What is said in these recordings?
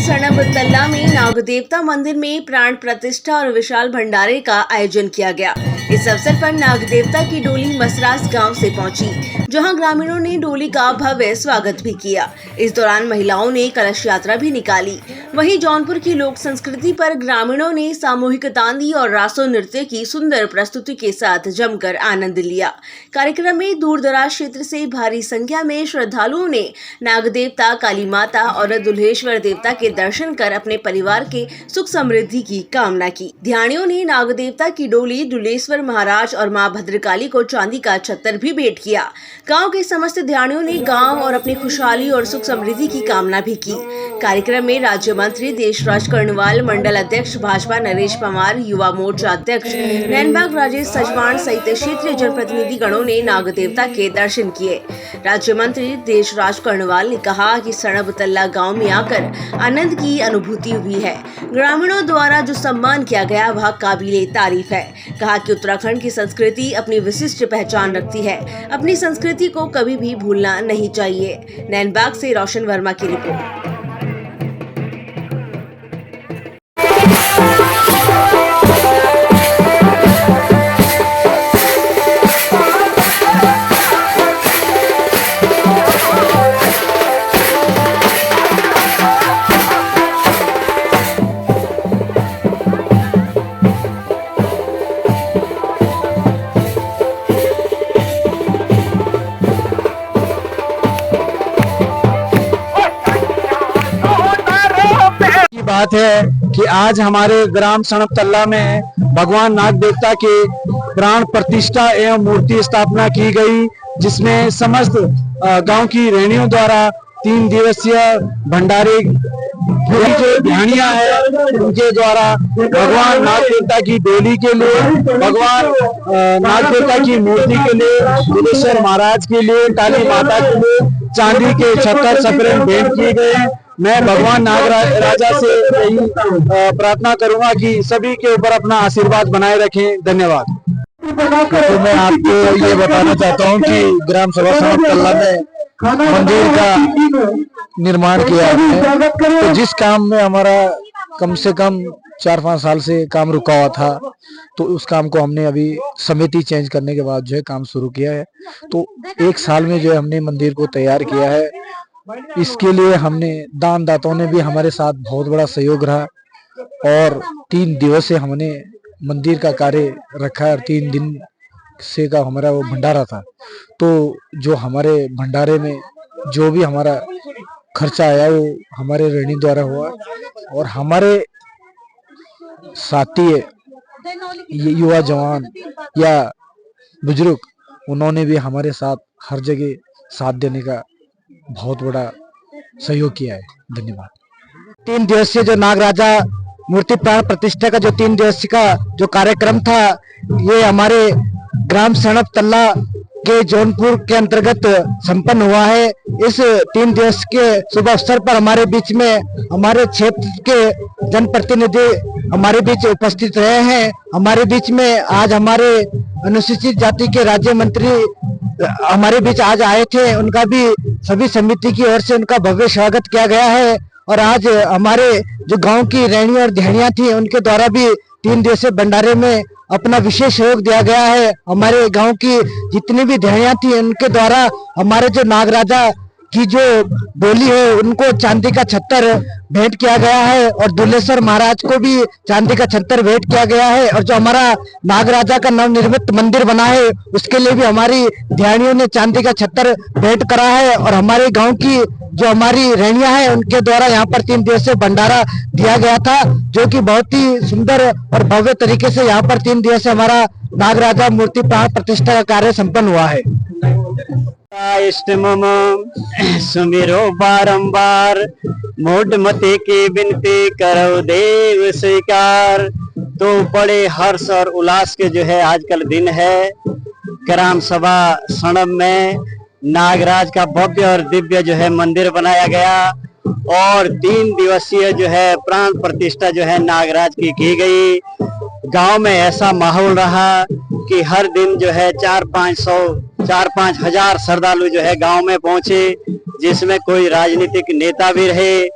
सणब तल्ला में नाग देवता मंदिर में प्राण प्रतिष्ठा और विशाल भंडारे का आयोजन किया गया। इस अवसर पर नाग देवता की डोली मसरास गांव से पहुंची, जहां ग्रामीणों ने डोली का भव्य स्वागत भी किया। इस दौरान महिलाओं ने कलश यात्रा भी निकाली। वहीं जौनपुर की लोक संस्कृति पर ग्रामीणों ने सामूहिक तांदी और रासो नृत्य की सुंदर प्रस्तुति के साथ जमकर आनंद लिया। कार्यक्रम में दूर दराज क्षेत्र से भारी संख्या में श्रद्धालुओं ने नाग देवता, काली माता और दुल्हेश्वर देवता के दर्शन कर अपने परिवार के सुख समृद्धि की कामना की। ध्यानियों ने नाग देवता की डोली, दुल्हेश्वर महाराज और मां भद्रकाली को चांदी का छत्तर भी भेंट किया। गांव के समस्त ध्यानियों ने गांव और अपनी खुशहाली और सुख समृद्धि की कामना भी की। कार्यक्रम में राज्य मंत्री देशराज कर्णवाल, मंडल अध्यक्ष भाजपा नरेश पवार, युवा मोर्चा अध्यक्ष नैनबाग राजेश सजवान सहित क्षेत्रीय जनप्रतिनिधि गणों ने नाग देवता के दर्शन किए। राज्य मंत्री देशराज कर्णवाल ने कहा कि सणब तल्ला गांव में आकर आनंद की अनुभूति हुई है। ग्रामीणों द्वारा जो सम्मान किया गया वह काबिले तारीफ है। कहा कि उत्तराखंड की संस्कृति अपनी विशिष्ट पहचान रखती है। अपनी संस्कृति को कभी भी भूलना नहीं चाहिए। नैनबाग से रोशन वर्मा की रिपोर्ट। बात है कि आज हमारे ग्राम सणब तल्ला में भगवान नाग देवता के प्राण प्रतिष्ठा एवं मूर्ति स्थापना की गई, जिसमें समस्त गांव की रहनियों द्वारा 3 दिवसीय भंडारे जो ध्यानिया है उनके द्वारा भगवान नाग देवता की डोली के लिए, भगवान नाग देवता की मूर्ति के लिए, दुल्हेश्वर महाराज के लिए, काली माता के लिए चांदी के छत्तर छपरे भेंट किए गए। मैं भगवान नाग राजा से यही प्रार्थना करूंगा कि सभी के ऊपर अपना आशीर्वाद बनाए रखें। धन्यवाद। तो मैं आपको ये बताना चाहता हूँ कि ग्राम सभा सणब तल्ला में मंदिर का निर्माण किया है, तो जिस काम में हमारा कम से कम 4-5 साल से काम रुका हुआ था, तो उस काम को हमने अभी समिति चेंज करने के बाद जो है काम शुरू किया है। तो 1 साल में जो है हमने मंदिर को तैयार किया है। इसके लिए हमने दान दाताओं ने भी हमारे साथ बहुत बड़ा सहयोग रहा और 3 दिवस से हमने मंदिर का कार्य रखा है और 3 दिन से का हमारा वो भंडारा था। तो जो हमारे भंडारे में जो भी हमारा खर्चा आया वो हमारे ऋणी द्वारा हुआ और हमारे साथी युवा जवान या बुजुर्ग उन्होंने भी हमारे साथ हर जगह साथ देने का बहुत बड़ा सहयोग किया है। धन्यवाद। 3 दिवसीय जो नाग राजा मूर्ति प्राण प्रतिष्ठा का जो 3 दिवसीय का जो कार्यक्रम था, ये हमारे ग्राम सणब तल्ला के जौनपुर के अंतर्गत संपन्न हुआ है। इस 3 दिवस के शुभ अवसर पर हमारे बीच में हमारे क्षेत्र के जनप्रतिनिधि हमारे बीच उपस्थित रहे हैं। हमारे बीच में आज हमारे अनुसूचित जाति के राज्य मंत्री हमारे बीच आज आए थे, उनका भी सभी समिति की ओर से उनका भव्य स्वागत किया गया है। और आज हमारे जो गांव की रहनी और ध्यानियां थी उनके द्वारा भी 3 दिवसीय भंडारे में अपना विशेष सहयोग दिया गया है। हमारे गांव की जितनी भी ध्यानियां थी उनके द्वारा हमारे जो नाग राजा की जो डोली है उनको चांदी का छत्तर भेंट किया गया है और दुल्हेश्वर महाराज को भी चांदी का छत्तर भेंट किया गया है। और जो हमारा नाग राजा का नवनिर्मित मंदिर बना है उसके लिए भी हमारी ध्यानियों ने चांदी का छत्तर भेंट करा है। और हमारे गांव की जो हमारी रहनियां हैं उनके द्वारा यहाँ पर 3 दिवसीय भंडारा दिया गया था, जो कि बहुत ही सुंदर और भव्य तरीके से यहाँ पर 3 दिवसीय हमारा नाग राजा मूर्ति प्राण प्रतिष्ठा का कार्य संपन्न हुआ है। इष्ट मम सुमिरो बारंबार, मोड मते की विनती करो देव स्वीकार। तो बड़े हर्ष और उल्लास के जो है आजकल दिन है। ग्राम सभा सणब में नागराज का भव्य और दिव्य जो है मंदिर बनाया गया और 3 दिवसीय जो है प्राण प्रतिष्ठा जो है नागराज की गई। गांव में ऐसा माहौल रहा कि हर दिन जो है 4-5 हजार श्रद्धालु जो है गांव में पहुंचे, जिसमें कोई राजनीतिक नेता भी रहे,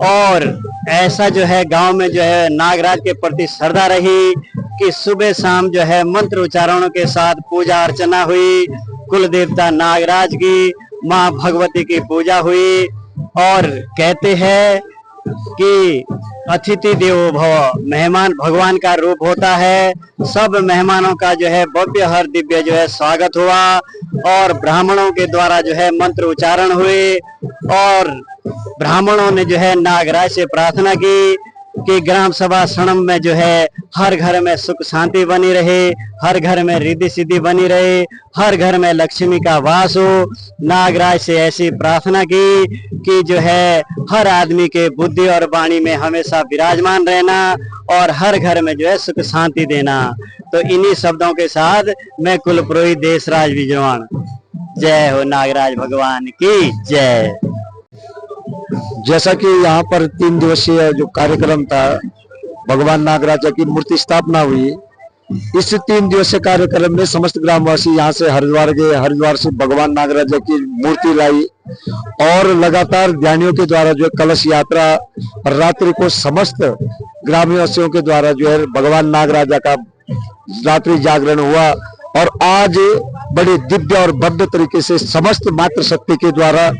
और ऐसा जो है गांव में जो है नागराज के प्रति श्रद्धा रही कि सुबह शाम जो है मंत्र उच्चारणों के साथ पूजा अर्चना हुई। कुल देवता नागराज की, माँ भगवती की पूजा हुई। और कहते हैं कि अतिथि देवो भव, मेहमान भगवान का रूप होता है। सब मेहमानों का जो है भव्य हर दिव्य जो है स्वागत हुआ और ब्राह्मणों के द्वारा जो है मंत्र उच्चारण हुए और ब्राह्मणों ने जो है नागराज से प्रार्थना की कि ग्राम सभा सणम में जो है हर घर में सुख शांति बनी रहे, हर घर में रिद्धि सिद्धि बनी रहे, हर घर में लक्ष्मी का वास हो। नागराज से ऐसी प्रार्थना की कि जो है हर आदमी के बुद्धि और वाणी में हमेशा विराजमान रहना और हर घर में जो है सुख शांति देना। तो इन्हीं शब्दों के साथ मैं कुल पुरोहित देशराज विजयवाण, जय हो नागराज भगवान की जय। जैसा कि यहाँ पर 3 दिवसीय जो कार्यक्रम था, भगवान नागराज की मूर्ति स्थापना हुई। इस 3 दिवसीय कार्यक्रम में समस्त ग्रामवासी यहाँ से हरिद्वार गए, हरिद्वार से भगवान नागराज की मूर्ति लाई और लगातार ध्यानियों के द्वारा जो है कलश यात्रा, रात्रि को समस्त ग्रामवासियों के द्वारा जो है भगवान नागराजा का रात्रि जागरण हुआ। और आज बड़े दिव्य और भव्य तरीके से समस्त मातृशक्ति के द्वारा,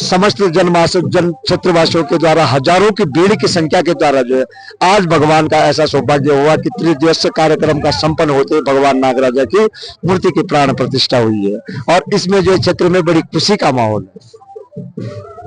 समस्त जन क्षेत्रवासियों के द्वारा, हजारों की भीड़ की संख्या के द्वारा जो है आज भगवान का ऐसा सौभाग्य हुआ कि 3 दिवसीय कार्यक्रम का संपन्न होते भगवान नागराजा की मूर्ति की प्राण प्रतिष्ठा हुई है और इसमें जो क्षेत्र में बड़ी खुशी का माहौल है।